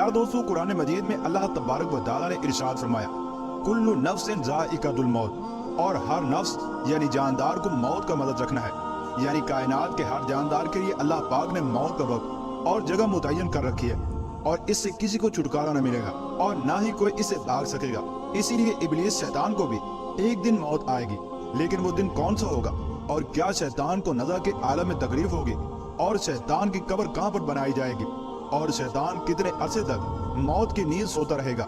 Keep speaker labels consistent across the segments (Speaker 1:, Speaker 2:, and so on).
Speaker 1: प्यार दोस्तों, कुरान मजीद में अल्लाह तबारक व तआला ने इरशाद फरमाया, कुल्लु नफ्सिन ज़ाइक़तुल मौत, और हर नफ्स यानी जानदार को मौत का मदद रखना है। यानी कायनात के हर जानदार के लिए अल्लाह पाक ने मौत का वक्त और जगह मुतय्यन कर रखी है, और इससे किसी को छुटकारा न मिलेगा और ना ही कोई इससे भाग सकेगा। इसीलिए इब्लीस शैतान को भी एक दिन मौत आएगी, लेकिन वो दिन कौन सा होगा, और क्या शैतान को नज़र के आलम में तकलीफ होगी, और शैतान की कब्र कहाँ पर बनाई जाएगी, और शैतान कितने अरसे तक मौत की नींद सोता रहेगा,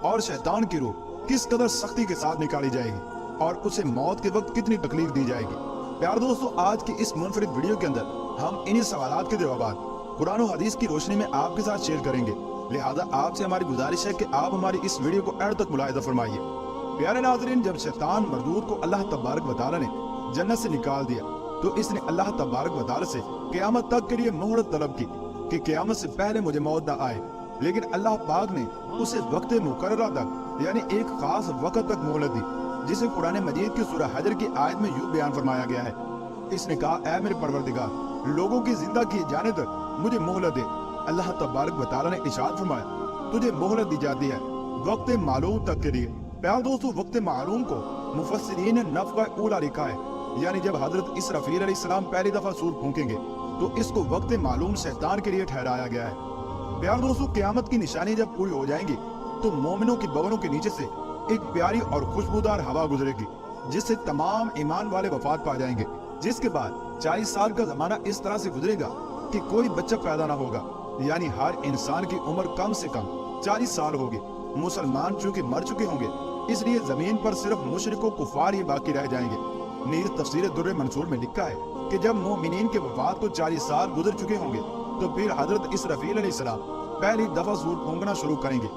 Speaker 1: और शैतान की रूह किस कदर सख्ती के साथ निकाली जाएगी, और उसे मौत के वक्त कितनी तकलीफ दी जाएगी। प्यार दोस्तों, आज की इस मुनफरिद वीडियो के अंदर हम इन्हीं सवालात के जवाब कुरान और हदीस की रोशनी में आपके साथ शेयर करेंगे। लिहाजा आपसे हमारी गुजारिश है कि आप हमारी इस वीडियो को एंड तक मुलाहिजा फरमाइए। प्यारे नाज़रीन, जब शैतान मरदूद को अल्लाह तबारक व तआला ने जन्नत से निकाल दिया तो इसने अल्लाह तबारक व तआला से क़यामत तक के लिए मोहलत तलब की कि क़यामत से पहले मुझे मौत न आए, लेकिन अल्लाह पाक ने उसे वक्त मुकर्ररा तक यानी एक खास वक्त तक मोहलत दी, जिसे कुरान मजीद की सूरह हजर की आयत में यूं बयान फरमाया गया है। इसने कहा, ऐ मेरे परवरदिगार, लोगों की जिंदा किए जाने तक मुझे मोहलत दे। अल्लाह तबारक व तआला ने इरशाद फरमाया, तुझे मोहलत दी जाती है वक्त मालूम तक के लिए। प्यार दोस्तों, वक्त मालूम को मुफस्सिरीन ने नफ़क़ा ऊला लिखा है, यानी जब हजरत इसराफील अलैहिस्सलाम पहली दफा सूर फूंकेंगे तो इसको वक्त मालूम शैतान के लिए ठहराया गया है। प्यार दोस्तों, क़यामत की निशानी जब पूरी हो जाएंगी तो मोमिनों की बगलों के नीचे से एक प्यारी और खुशबूदार हवा गुजरेगी, जिससे तमाम ईमान वाले वफात पा जाएंगे। जिसके बाद 40 साल का जमाना इस तरह से गुजरेगा कि कोई बच्चा पैदा ना होगा, यानी हर इंसान की उम्र कम से कम 40 साल होगी। मुसलमान चूंकि मर चुके होंगे, इसलिए जमीन पर सिर्फ मुशरिकों कुफार ही बाकी रह जाएंगे। नीज़ तफसीर दुर्र मंसूर में लिखा है कि जब मोमिनीन के वफात को 40 साल गुजर चुके होंगे तो फिर हजरत इसराफील अलैहिस्सलाम पहली दफा सूर फूंकना शुरू करेंगे।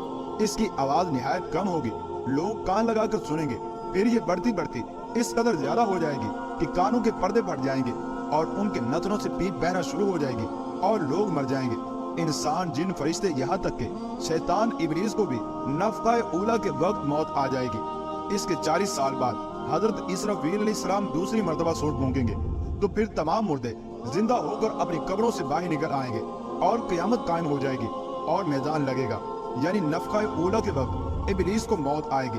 Speaker 1: इसकी आवाज निहायत कम होगी, लोग कान लगाकर सुनेंगे, फिर ये बढ़ती बढ़ती इस कदर ज्यादा हो जाएगी कि कानों के पर्दे फट जाएंगे और उनके नथनों से पीप बहना शुरू हो जाएगी और लोग मर जाएंगे। इंसान, जिन, फरिश्ते, यहाँ तक के शैतान इब्लीस को भी नफ़क़ाए ऊला के वक्त मौत आ जाएगी। इसके 40 साल बाद हजरत इसराफील अलैहिस्सलाम दूसरी मर्तबा सूर फूंकेंगे तो फिर तमाम मुर्दे जिंदा होकर अपनी कब्रों से बाहर निकल आएंगे और क़यामत कायम हो जाएगी और मैदान लगेगा। यानी नफ़क़ाए ऊला के वक्त इब्लीस को मौत आएगी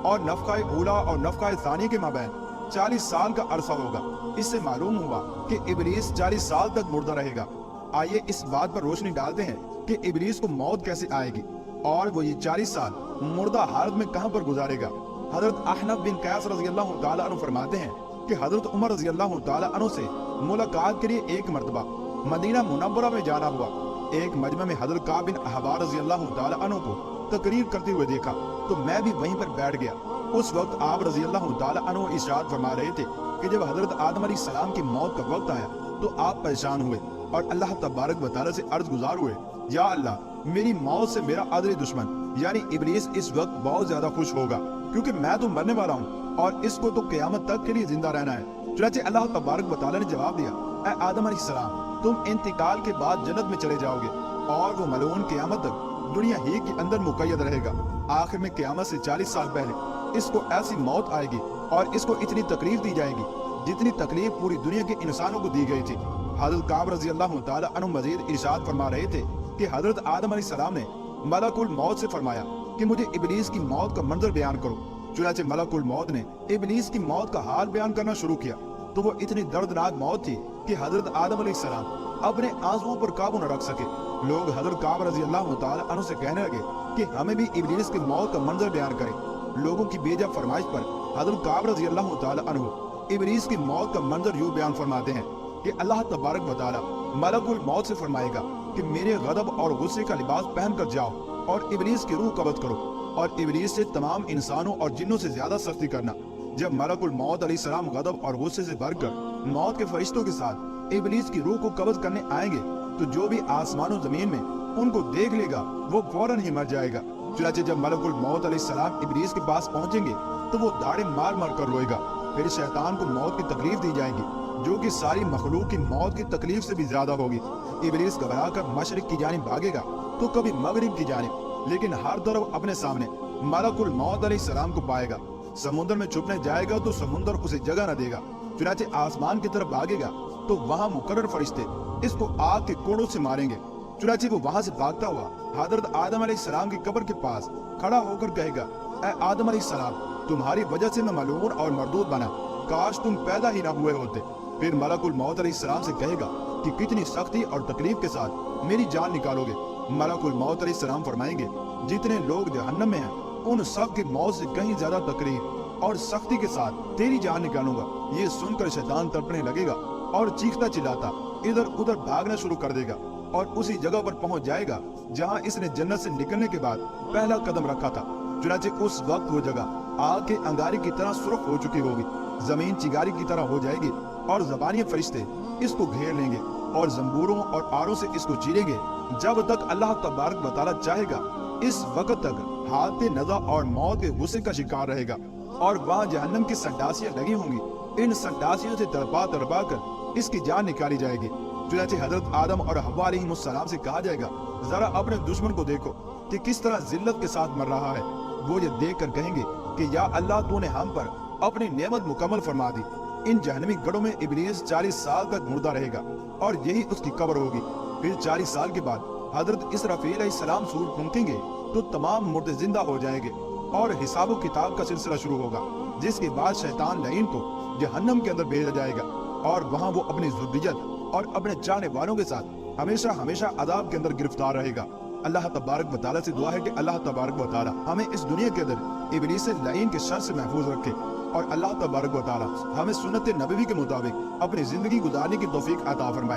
Speaker 1: और नफ़क़ाए ऊला और नफ़क़ाए सानी के माबैन 40 साल का अरसा होगा। इससे मालूम हुआ कि इब्लीस 40 साल तक मुर्दा रहेगा। आइए इस बात पर रोशनी डालते हैं कि इब्लीस को मौत कैसे आएगी और वो ये 40 साल मुर्दा हालत में कहां पर गुजारेगा। हजरत अहनफ बिन कैस रज़ी अल्लाह तआला अन्हु फरमाते हैं कि हजरत उमर रज़ी अल्लाह तआला अन्हु से मुलाकात के लिए एक मर्तबा मदीना मुनव्वरा में जाना हुआ। एक मजमा में हजरत काब बिन अहबार रज़ी अल्लाह तआला अन्हु को तकरीर करते हुए देखा तो मैं भी वहीं पर बैठ गया। उस वक्त आप रज़ी अल्लाह तआला अन्हु इरशाद फरमा रहे थे कि जब हजरत आदम अलैहिस्सलाम की मौत का वक्त आया तो आप परेशान हुए और अल्लाह तबारक व तआला से अर्ज गुजार हुए, या अल्लाह, मेरी मौत से मेरा आदरी दुश्मन यानी इब्लीस इस वक्त बहुत ज्यादा खुश होगा, क्योंकि मैं तो मरने वाला हूँ और इसको तो क़यामत तक के लिए जिंदा रहना है। चुनांचे अल्लाह तबारक व तआला ने जवाब दिया, ऐ आदम अलैहिस्सलाम, तुम इंतकाल के बाद जन्नत में चले जाओगे और वो मलऊन क़यामत तक दुनिया ही के अंदर मुक़य्यद रहेगा। आखिर में क़यामत से 40 साल पहले इसको ऐसी मौत आएगी और इसको इतनी तकलीफ दी जाएगी जितनी तकलीफ पूरी दुनिया के इंसानों को दी गई थी। हजरत काब रज़ी अल्लाह तआला अन्हु मजीद इरशाद फरमा रहे थे कि हजरत आदम अलैहिस्सलाम ने मलकुल मौत से फरमाया कि मुझे इब्लीस की मौत का मंजर बयान करो। चुनांचे मलकुल मौत ने इब्लीस की मौत का हाल बयान करना शुरू किया तो वो इतनी दर्दनाक मौत थी कि हजरत आदम अलैहिस्सलाम अपने आंसुओं पर काबू न रख सके। लोग हजरत काब रज़ी अल्लाह तआला अन्हु से कहने लगे कि हमें भी इब्लीस की मौत का मंजर बयान करें। लोगों की बेजा फरमाइश पर हजरत काब रज़ी अल्लाह तआला अन्हु इब्लीस की मौत का मंजर यूं बयान फरमाते हैं कि अल्लाह तबारक व तआला मलकुल मौत से फरमाएगा कि मेरे गज़ब और गुस्से का लिबास पहन कर जाओ और इब्लीस की रूह कब्ज़ करो और इब्लीस से तमाम इंसानों और जिन्नों से ज्यादा सख्ती करना। जब मलकुल मौत अलैहिस्सलाम गज़ब और गुस्से से भरकर मौत के फरिश्तों के साथ इब्लीस की रूह को कब्ज़ करने आएंगे तो जो भी आसमानों जमीन में उनको देख लेगा वो फौरन ही मर जाएगा। चुनांचे जब मलकुल मौत अलैहिस्सलाम इब्लीस के पास पहुंचेंगे तो वो दाढ़े मार मार कर रोएगा। फिर शैतान को मौत की तकलीफ दी जाएगी जो कि सारी मखलूक की मौत की तकलीफ से भी ज्यादा होगी। इब्लीस घबरा कर मशरिक की जानिब भागेगा तो कभी मगरिब की जानिब, लेकिन हर तरफ अपने सामने मलकुल मौत अलैहिस्सलाम को पाएगा। समुद्र में छुपने जाएगा तो समुद्र उसे जगह न देगा। चुनांचे आसमान की तरफ भागेगा तो वहाँ मुकर्रर फरिश्ते इसको आग के कोड़ों से मारेंगे चुनाचे वो वहां से भागता हुआ हजरत आदम अलैहिस्सलाम की कब्र के पास खड़ा होकर कहेगा, ऐ आदम अलैहिस्सलाम, तुम्हारी वजह से मैं मलून और मरदूद बना, काश तुम पैदा ही ना हुए होते। फिर मलकुल मौत अलैहिस्सलाम से कहेगा कि कितनी सख्ती और तकलीफ के साथ मेरी जान निकालोगे। मलकुल मौत अलैहिस्सलाम फरमाएंगे, जितने लोग जहन्नम में हैं उन सब की मौत से कहीं ज्यादा तकलीफ और सख्ती के साथ तेरी जान निकालूंगा। ये सुनकर शैतान तड़पने लगेगा और चीखता चिल्लाता इधर उधर भागना शुरू कर देगा और उसी जगह पर पहुंच जाएगा जहां इसने जन्नत से निकलने के बाद पहला कदम रखा था। चुनाचे उस वक्त वो जगह आग के अंगारे की तरह सुर्ख हो चुकी होगी, जमीन चिगारी की तरह हो जाएगी और ज़बानी फरिश्ते इसको घेर लेंगे और जंबूरों और आरों से इसको चीरेंगे जब तक अल्लाह तबारक व तआला चाहेगा। इस वक्त तक हाथ नज़ा और मौत के गुस्से का शिकार रहेगा और वहाँ जहन्नम की संडासियां लगी होंगी। इन संडासियों से तड़पा तड़पा कर इसकी जान निकाली जाएगी। चुनाचे हजरत आदम और हव्वा अलैहिमुस्सलाम से कहा जाएगा, जरा अपने दुश्मन को देखो कि किस तरह जिल्लत के साथ मर रहा है। वो ये देख कर कहेंगे कि या अल्लाह, तूने हम पर अपनी नेमत मुकम्मल फरमा दी। इन जहन्नमी गढ़ों में इब्लीस 40 साल तक मुर्दा रहेगा और यही उसकी कब्र होगी। फिर 40 साल के बाद हजरत इसराफील अलैहिस्सलाम सूर फूंकेंगे तो तमाम मुर्दे जिंदा हो जाएंगे और हिसाब किताब का सिलसिला शुरू होगा, जिसके बाद शैतान लईन को जहन्नम के अंदर भेजा जाएगा और वहाँ वो अपनी ज़ुर्रियत और अपने चाहने वालों के साथ हमेशा हमेशा अदाब के अंदर गिरफ्तार रहेगा। अल्लाह तबारक व तआला से दुआ है कि अल्लाह तबारक व तआला हमें इस दुनिया के अंदर इब्लीस लईन के शर से महफूज रखे और अल्लाह तबारक व तआला हमें सुन्नत नबवी के मुताबिक अपनी जिंदगी गुजारने की तौफीक अता फरमाए।